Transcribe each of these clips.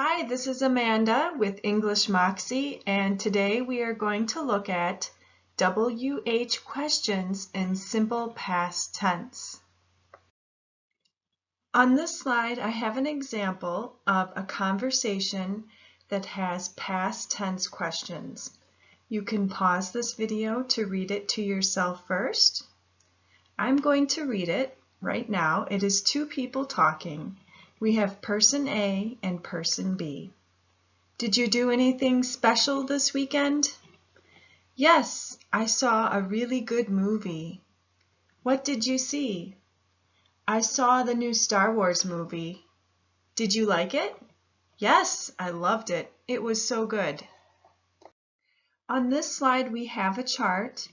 Hi, this is Amanda with English Moxie, and today we are going to look at WH questions in simple past tense. On this slide, I have an example of a conversation that has past tense questions. You can pause this video to read it to yourself first. I'm going to read it right now. It is two people talking. We have person A and person B. Did you do anything special this weekend? Yes, I saw a really good movie. What did you see? I saw the new Star Wars movie. Did you like it? Yes, I loved it. It was so good. On this slide, we have a chart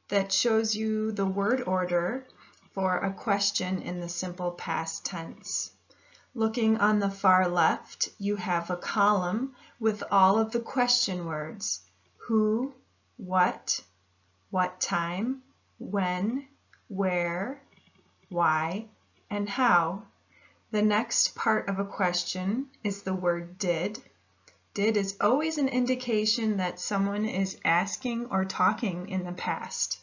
that shows you the word order for a question in the simple past tense. Looking on the far left, you have a column with all of the question words: who, what time, when, where, why, and how. The next part of a question is the word did. Did is always an indication that someone is asking or talking in the past.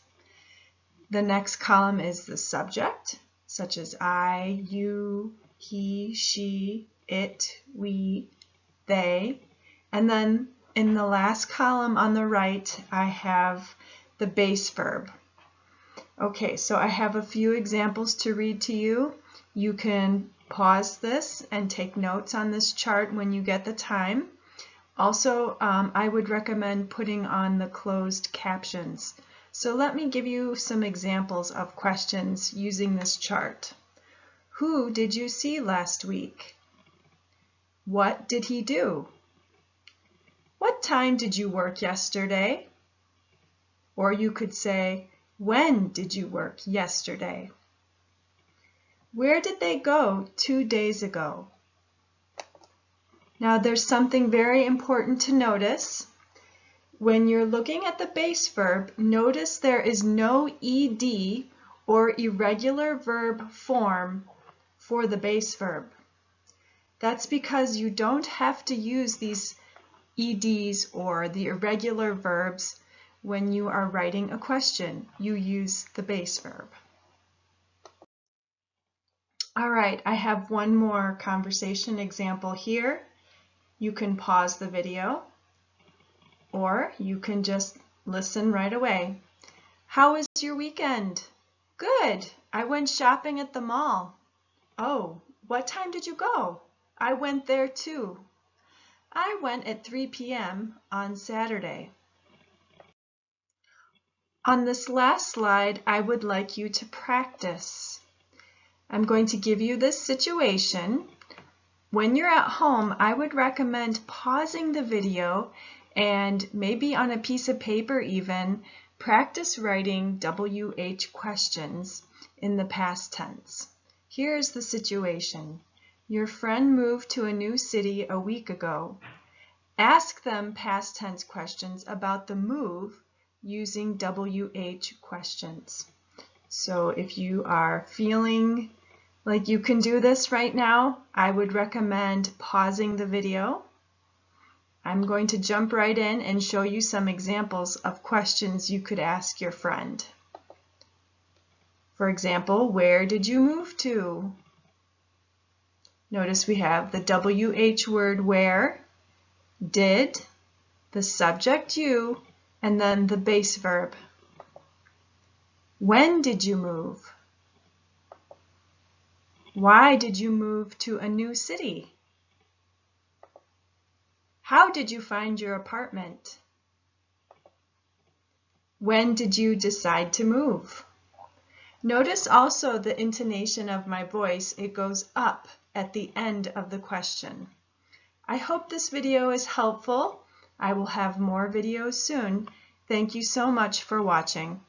The next column is the subject, such as I, you, he, she, it, we, they. And then in the last column on the right, I have the base verb. Okay, so I have a few examples to read to you. You can pause this and take notes on this chart when you get the time. Also, I would recommend putting on the closed captions. So let me give you some examples of questions using this chart. Who did you see last week? What did he do? What time did you work yesterday? Or you could say, when did you work yesterday? Where did they go 2 days ago? Now there's something very important to notice. When you're looking at the base verb, notice there is no ed or irregular verb form for the base verb. That's because you don't have to use these eds or the irregular verbs when you are writing a question. You use the base verb. All right, I have one more conversation example here. You can pause the video, or you can just listen right away. How was your weekend? Good. I went shopping at the mall. Oh, what time did you go? I went there too. I went at 3 p.m. on Saturday. On this last slide, I would like you to practice. I'm going to give you this situation. When you're at home, I would recommend pausing the video and maybe on a piece of paper even, practice writing WH questions in the past tense. Here's the situation. Your friend moved to a new city a week ago. Ask them past tense questions about the move using WH questions. So if you are feeling like you can do this right now, I would recommend pausing the video. I'm going to jump right in and show you some examples of questions you could ask your friend. For example, where did you move to? Notice we have the WH word where, did, the subject you, and then the base verb. When did you move? Why did you move to a new city? How did you find your apartment? When did you decide to move? Notice also the intonation of my voice. It goes up at the end of the question. I hope this video is helpful. I will have more videos soon. Thank you so much for watching.